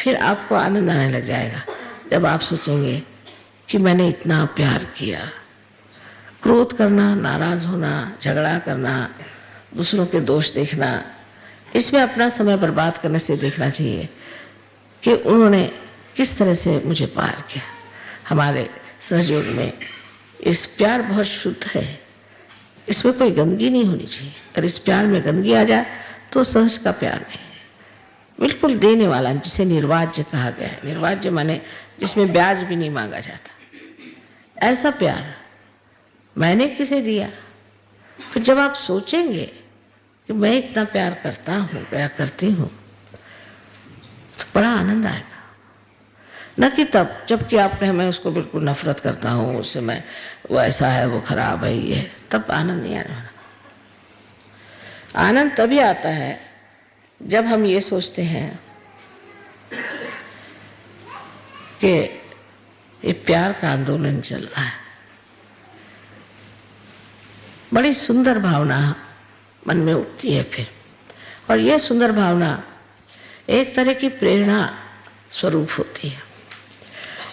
फिर आपको आनंद आने लग जाएगा जब आप सोचेंगे कि मैंने इतना प्यार किया। क्रोध करना, नाराज होना, झगड़ा करना, दूसरों के दोष देखना, इसमें अपना समय बर्बाद करने से देखना चाहिए कि उन्होंने किस तरह से मुझे प्यार किया। हमारे सहयोग में इस प्यार बहुत शुद्ध है, इसमें कोई गंदगी नहीं होनी चाहिए। अगर इस प्यार में गंदगी आ जाए तो सहज का प्यार नहीं, बिल्कुल देने वाला, जिसे निर्वाज्य कहा गया है। निर्वाज्य माने जिसमें ब्याज भी नहीं मांगा जाता, ऐसा प्यार मैंने किसे दिया। फिर जब आप सोचेंगे कि मैं इतना प्यार करता हूँ, प्यार करती हूँ, तो बड़ा आनंद आएगा। न कि तब जबकि आप कहें मैं उसको बिल्कुल नफरत करता हूँ, उससे मैं, वो ऐसा है, वो खराब है, ये, तब आनंद नहीं आने वाला। आनंद तभी आता है जब हम ये सोचते हैं कि ये प्यार का आंदोलन चल रहा है। बड़ी सुंदर भावना मन में उठती है फिर, और ये सुंदर भावना एक तरह की प्रेरणा स्वरूप होती है।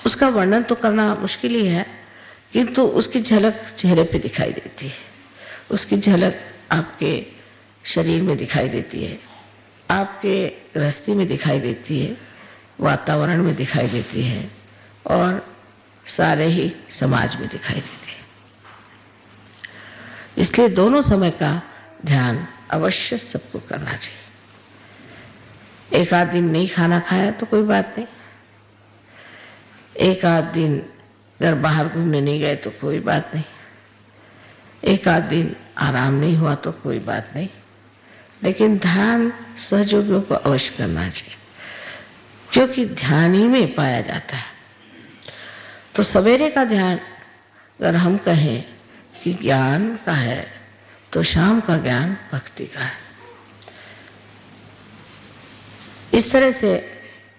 उसका वर्णन तो करना मुश्किल ही है, किंतु उसकी झलक चेहरे पे दिखाई देती है, उसकी झलक आपके शरीर में दिखाई देती है, आपके गृहस्थी में दिखाई देती है, वातावरण में दिखाई देती है, और सारे ही समाज में दिखाई देती है। इसलिए दोनों समय का ध्यान अवश्य सबको करना चाहिए। एक आध दिन नहीं खाना खाया तो कोई बात नहीं, एक आध दिन अगर बाहर घूमने नहीं गए तो कोई बात नहीं, एक आध दिन आराम नहीं हुआ तो कोई बात नहीं, लेकिन ध्यान सहयोगियों को अवश्य करना चाहिए, क्योंकि ध्यान ही में पाया जाता है। तो सवेरे का ध्यान अगर हम कहें कि ज्ञान का है, तो शाम का ज्ञान भक्ति का है। इस तरह से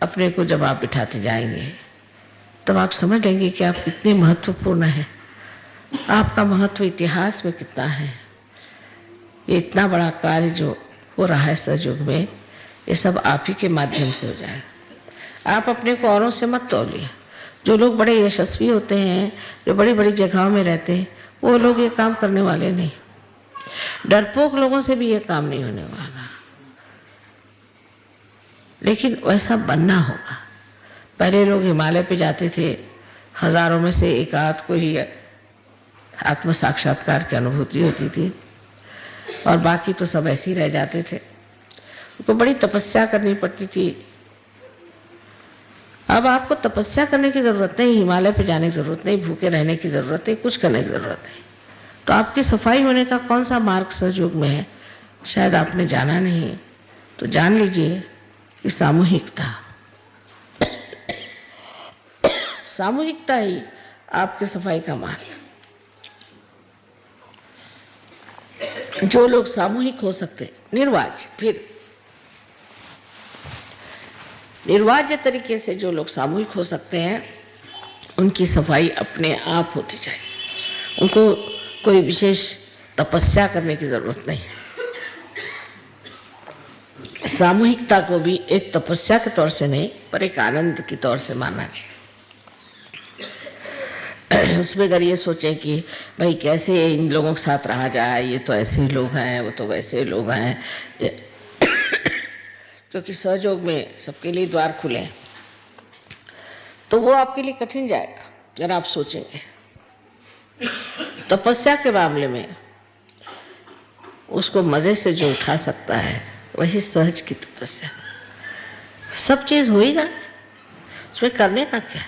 अपने को जब आप बिठाते जाएंगे तब आप समझ लेंगे कि आप कितने महत्वपूर्ण हैं, आपका महत्व इतिहास में कितना है। ये इतना बड़ा कार्य जो हो रहा है सहयोग में, ये सब आप ही के माध्यम से हो जाएगा। आप अपने को औरों से मत तौलिए। जो लोग बड़े यशस्वी होते हैं, जो बड़ी बड़ी जगहों में रहते हैं, वो लोग ये काम करने वाले नहीं। डरपोक लोगों से भी ये काम नहीं होने वाला, लेकिन वैसा बनना होगा। पहले लोग हिमालय पे जाते थे, हजारों में से एक आध को ही आत्म साक्षात्कार की अनुभूति होती थी, और बाकी तो सब ऐसे ही रह जाते थे। उनको बड़ी तपस्या करनी पड़ती थी। अब आपको तपस्या करने की जरूरत नहीं, हिमालय पे जाने की जरूरत नहीं, भूखे रहने की जरूरत नहीं, कुछ करने की जरूरत नहीं। तो आपकी सफाई होने का कौन सा मार्ग सहयोग में है, शायद आपने जाना नहीं, तो जान लीजिए कि सामूहिकता सामूहिकता ही आपके सफाई का मार्ग। जो लोग सामूहिक हो सकते, निर्वाज्य, फिर निर्वाज्य तरीके से जो लोग सामूहिक हो सकते हैं, उनकी सफाई अपने आप होती जाएगी। उनको कोई विशेष तपस्या करने की जरूरत नहीं। सामूहिकता को भी एक तपस्या के तौर से नहीं, पर एक आनंद की तौर से मानना चाहिए। उसमें अगर ये सोचें कि भाई कैसे इन लोगों के साथ रहा जाए, ये तो ऐसे ही लोग हैं, वो तो वैसे लोग हैं, क्योंकि सहयोग में सबके लिए द्वार खुले हैं, तो वो आपके लिए कठिन जाएगा अगर आप सोचेंगे। तपस्या के मामले में उसको मजे से जो उठा सकता है वही सहज की तपस्या। सब चीज हो ही ना, उसमें करने का क्या है,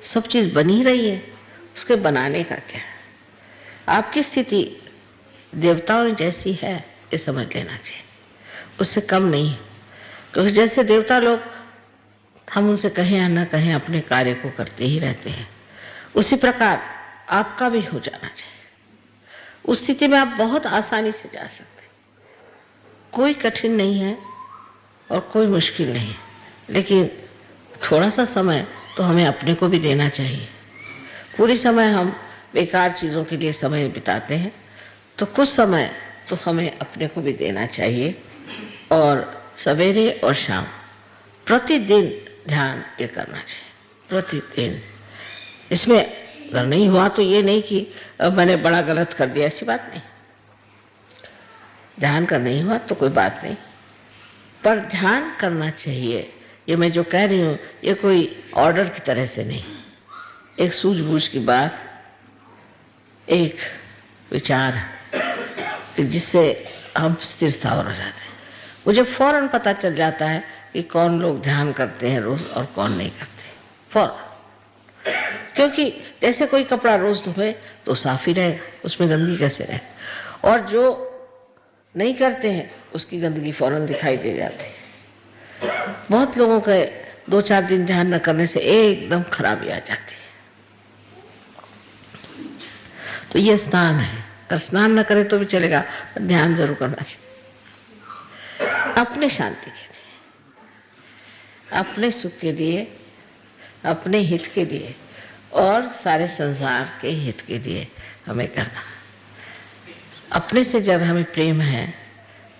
सब चीज बनी रही है, उसके बनाने का क्या है। आपकी स्थिति देवताओं जैसी है ये समझ लेना चाहिए, उससे कम नहीं। क्योंकि जैसे देवता लोग, हम उनसे कहें या न कहें, अपने कार्य को करते ही रहते हैं, उसी प्रकार आपका भी हो जाना चाहिए। उस स्थिति में आप बहुत आसानी से जा सकते हैं, कोई कठिन नहीं है और कोई मुश्किल नहीं है। लेकिन थोड़ा सा समय तो हमें अपने को भी देना चाहिए। पूरी समय हम बेकार चीज़ों के लिए समय बिताते हैं, तो कुछ समय तो हमें अपने को भी देना चाहिए। और सवेरे और शाम प्रतिदिन ध्यान ये करना चाहिए प्रतिदिन। इसमें अगर नहीं हुआ तो ये नहीं कि मैंने बड़ा गलत कर दिया, ऐसी बात नहीं। ध्यान का नहीं हुआ तो कोई बात नहीं, पर ध्यान करना चाहिए। ये मैं जो कह रही हूँ ये कोई ऑर्डर की तरह से नहीं, एक सूझबूझ की बात, एक विचार जिससे हम स्थिर स्थावर हो जाते हैं। मुझे फौरन पता चल जाता है कि कौन लोग ध्यान करते हैं रोज और कौन नहीं करते, फौरन। क्योंकि जैसे कोई कपड़ा रोज धोए तो साफ ही रहेगा, उसमें गंदगी कैसे रहेगा, और जो नहीं करते हैं उसकी गंदगी फौरन दिखाई दे जाती है। बहुत लोगों के 2-4 दिन ध्यान न करने से एकदम खराबी आ जाती है। तो ये स्नान है, अगर स्नान न करे तो भी चलेगा, पर ध्यान जरूर करना चाहिए अपने शांति के लिए, अपने सुख के लिए, अपने हित के लिए और सारे संसार के हित के लिए हमें करना। अपने से जब हमें प्रेम है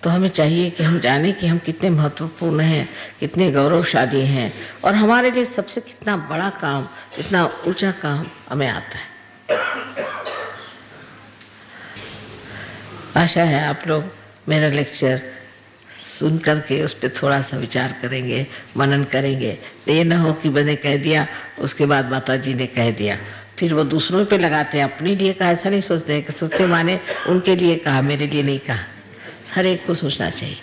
तो हमें चाहिए कि हम जाने कि हम कितने महत्वपूर्ण हैं, कितने गौरवशाली हैं, और हमारे लिए सबसे कितना बड़ा काम, कितना ऊंचा काम हमें आता है। आशा है आप लोग मेरा लेक्चर सुन करके उस पर थोड़ा सा विचार करेंगे, मनन करेंगे। ये ना हो कि मैंने कह दिया उसके बाद माता जी ने कह दिया, फिर वो दूसरों पे लगाते हैं, अपने लिए कहा ऐसा नहीं सोचते हैं, सोचते माने उनके लिए कहा, मेरे लिए नहीं कहा। हर एक को सोचना चाहिए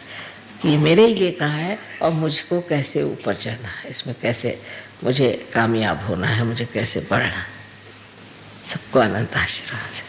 कि मेरे लिए कहा है और मुझको कैसे ऊपर चढ़ना है, इसमें कैसे मुझे कामयाब होना है, मुझे कैसे बढ़ना। सबको अनंत आशीर्वाद।